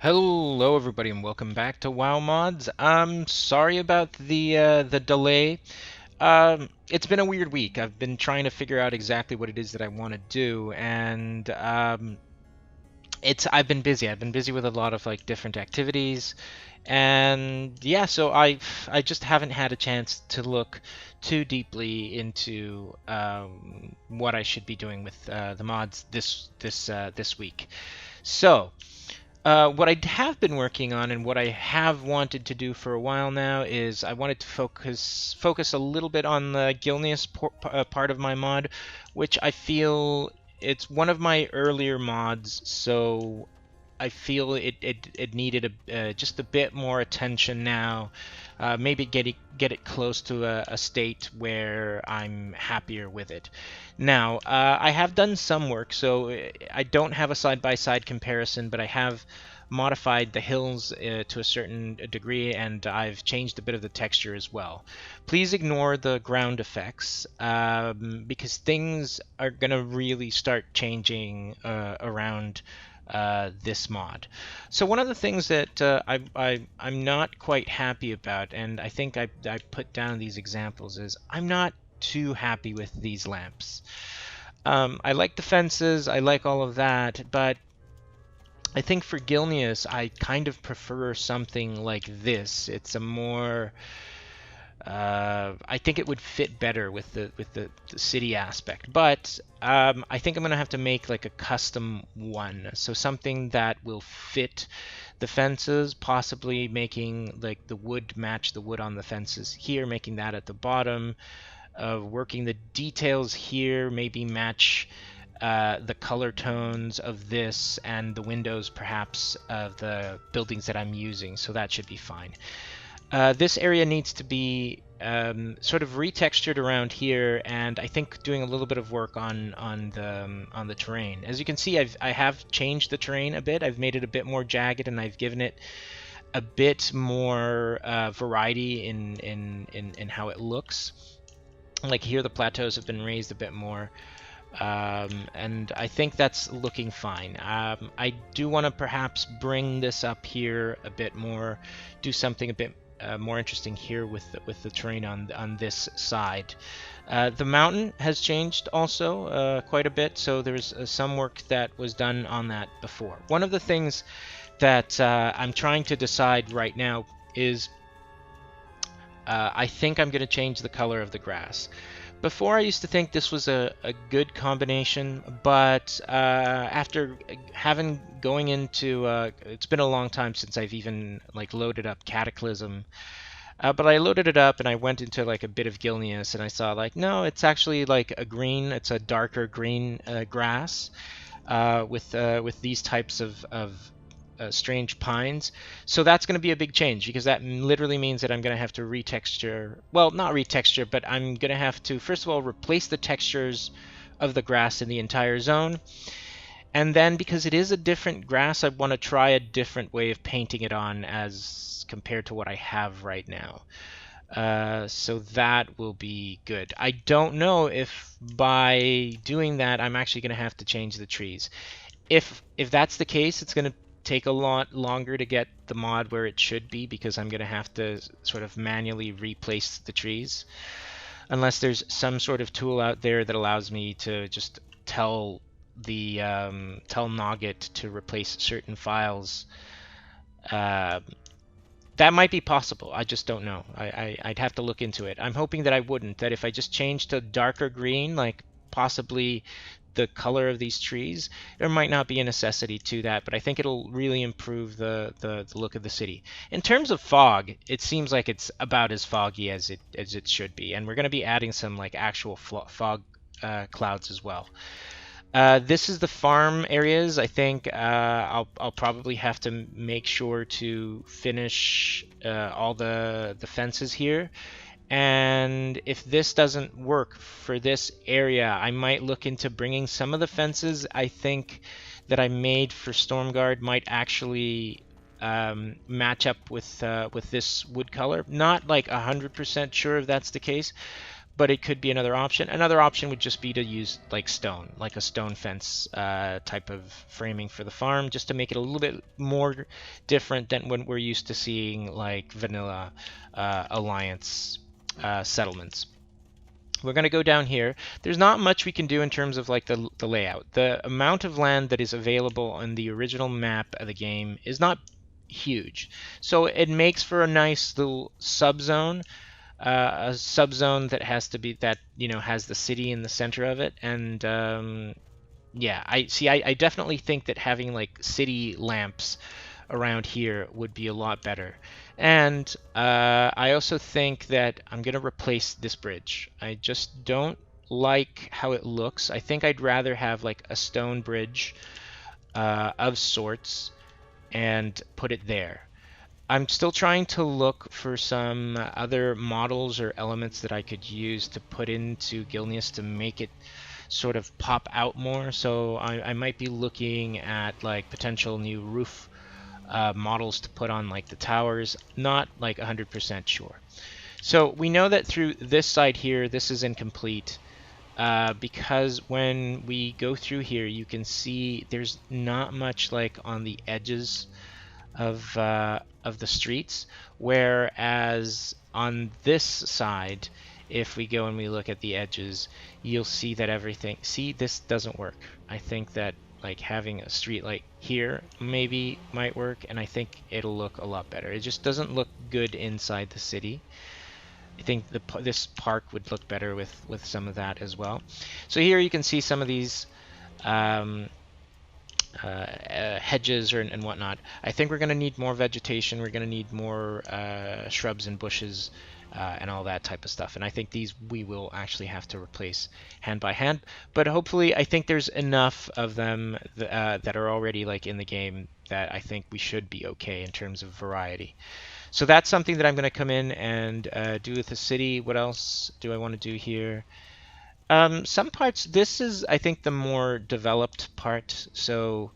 Hello everybody and welcome back to WoW Mods. I'm sorry about the delay. It's been a weird week. I've been trying to figure out exactly what it is that I want to do, and it's I've been busy. I've been busy with a lot of like different activities, and yeah, so I just haven't had a chance to look too deeply into what I should be doing with the mods this week. So. What I have been working on and what I have wanted to do for a while now is I wanted to focus a little bit on the Gilneas part of my mod, which I feel it's one of my earlier mods, so I feel it needed just a bit more attention now. Maybe get it close to a state where I'm happier with it. Now, I have done some work, so I don't have a side-by-side comparison, but I have modified the hills to a certain degree, and I've changed a bit of the texture as well. Please ignore the ground effects, because things are going to really start changing around this mod. So one of the things that I'm not quite happy about, and I think I put down these examples, is I'm not too happy with these lamps. I like the fences, I like all of that, but I think for Gilneas, I kind of prefer something like this. It's a more I think it would fit better with the city aspect, but I think I'm gonna have to make like a custom one, so something that will fit the fences, possibly making like the wood match the wood on the fences here, making that at the bottom, working the details here, maybe match the color tones of this and the windows perhaps of the buildings that I'm using, so that should be fine. This area needs to be sort of retextured around here, and I think doing a little bit of work on the terrain. As you can see, I have changed the terrain a bit. I've made it a bit more jagged, and I've given it a bit more variety in how it looks. Like here, the plateaus have been raised a bit more. And I think that's looking fine. I do want to perhaps bring this up here a bit more, do something a bit more interesting here with the terrain on this side. The mountain has changed also quite a bit, so there's some work that was done on that before. One of the things that I'm trying to decide right now is I think I'm going to change the color of the grass. Before I used to think this was a good combination, but after having going into it's been a long time since I've even like loaded up Cataclysm, but I loaded it up and I went into like a bit of Gilneas and I saw like no, it's actually like a green, it's a darker green grass with these types of strange pines. So that's going to be a big change because that literally means that I'm going to have to retexture. Well, not retexture, but I'm going to have to, first of all, replace the textures of the grass in the entire zone. And then because it is a different grass, I want to try a different way of painting it on as compared to what I have right now. So that will be good. I don't know if by doing that I'm actually going to have to change the trees. If that's the case, it's going to take a lot longer to get the mod where it should be because I'm going to have to sort of manually replace the trees. Unless there's some sort of tool out there that allows me to just tell tell Nogget to replace certain files. Uh, that might be possible. I just don't know. I'd have to look into it. I'm hoping that I wouldn't. That if I just change to darker green, like possibly the color of these trees, there might not be a necessity to that, but I think it'll really improve the look of the city. In terms of fog, it seems like it's about as foggy as it should be, and we're going to be adding some like actual fog clouds as well. This is the farm areas. I think I'll probably have to make sure to finish all the fences here. And if this doesn't work for this area, I might look into bringing some of the fences I think that I made for Stormguard might actually match up with this wood color. Not like 100% sure if that's the case, but it could be another option. Another option would just be to use like stone, like a stone fence type of framing for the farm, just to make it a little bit more different than when we're used to seeing like vanilla alliance settlements. We're going to go down here. There's not much we can do in terms of like the layout. The amount of land that is available on the original map of the game is not huge. So it makes for a nice little subzone, a subzone that has to be that has the city in the center of it. And yeah, I see. I definitely think that having like city lamps around here would be a lot better. And I also think that I'm going to replace this bridge. I just don't like how it looks. I think I'd rather have like a stone bridge of sorts and put it there. I'm still trying to look for some other models or elements that I could use to put into Gilneas to make it sort of pop out more. So I might be looking at like potential new roof models to put on like the towers. Not like 100% sure. So we know that through this side here, this is incomplete because when we go through here, you can see there's not much like on the edges of the streets, whereas on this side, if we go and we look at the edges, you'll see that everything. See, this doesn't work. I think that like having a street light here maybe might work, and I think it'll look a lot better. It just doesn't look good inside the city. I think this park would look better with some of that as well. So here you can see some of these hedges and whatnot. I think we're going to need more vegetation. We're going to need more shrubs and bushes and all that type of stuff. And I think these we will actually have to replace hand by hand. But hopefully, I think there's enough of them that are already like in the game that I think we should be okay in terms of variety. So that's something that I'm going to come in and do with the city. What else do I want to do here? Some parts, this is, I think, the more developed part. So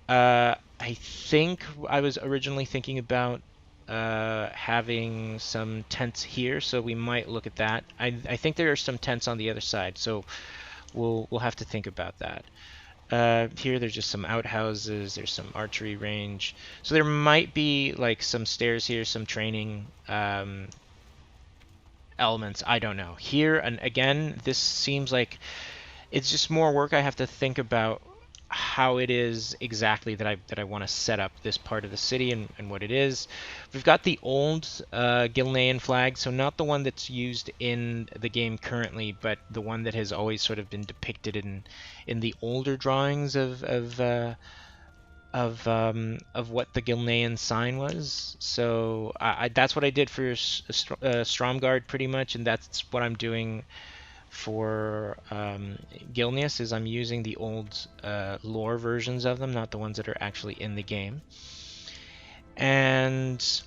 I think I was originally thinking about having some tents here, so we might look at that. I think there are some tents on the other side, so we'll have to think about that. Here there's just some outhouses, there's some archery range. So there might be like some stairs here, some training elements. I don't know. Here, and again, this seems like it's just more work. I have to think about how it is exactly that I want to set up this part of the city and what it is. We've got the old Gilnean flag, so not the one that's used in the game currently, but the one that has always sort of been depicted in the older drawings of what the Gilnean sign was. So that's what I did for Stromgarde pretty much, and that's what I'm doing for Gilneas, is I'm using the old lore versions of them, not the ones that are actually in the game. And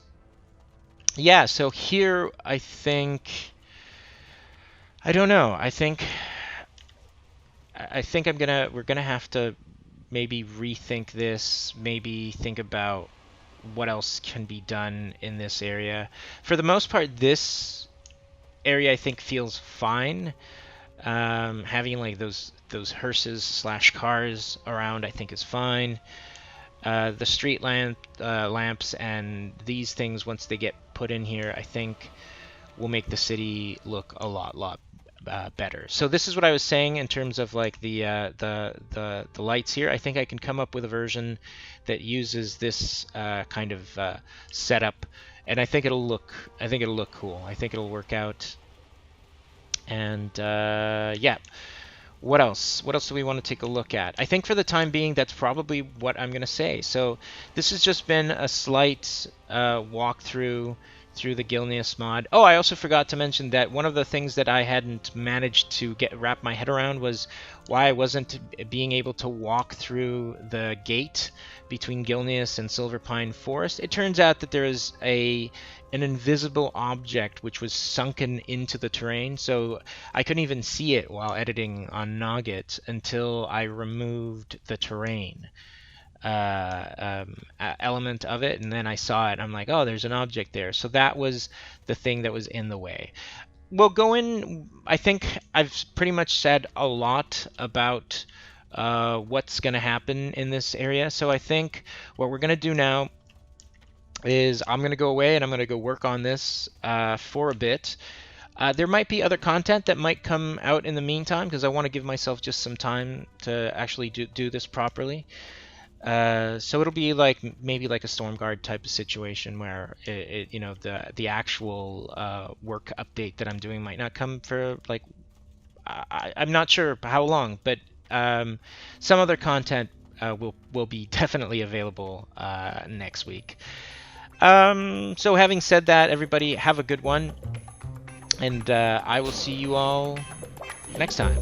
yeah, so here I think, I don't know, I think we're gonna have to maybe rethink this, maybe think about what else can be done in this area. For the most part, this area I think feels fine. Having like those hearses slash cars around I think is fine. The street lamps and these things, once they get put in here, I think will make the city look a lot better. So this is what I was saying in terms of like the lights here. I think I can come up with a version that uses this kind of setup, and I think it'll look cool. I think it'll work out. And yeah, what else? What else do we want to take a look at? I think for the time being, that's probably what I'm going to say. So this has just been a slight walkthrough through the Gilneas mod. Oh, I also forgot to mention that one of the things that I hadn't managed to wrap my head around was why I wasn't being able to walk through the gate between Gilneas and Silverpine Forest. It turns out that there is an invisible object which was sunken into the terrain, so I couldn't even see it while editing on Nogget until I removed the terrain. element of it, and then I saw it, and I'm like, oh, there's an object there. So that was the thing that was in the way. We'll go in. I think I've pretty much said a lot about what's going to happen in this area. So I think what we're going to do now is I'm going to go away and I'm going to go work on this for a bit. There might be other content that might come out in the meantime because I want to give myself just some time to actually do this properly. So it'll be like maybe like a Stormguard type of situation where you know, the actual work update that I'm doing might not come for like I'm not sure how long, but some other content will be definitely available next week. So having said that, everybody have a good one, and I will see you all next time.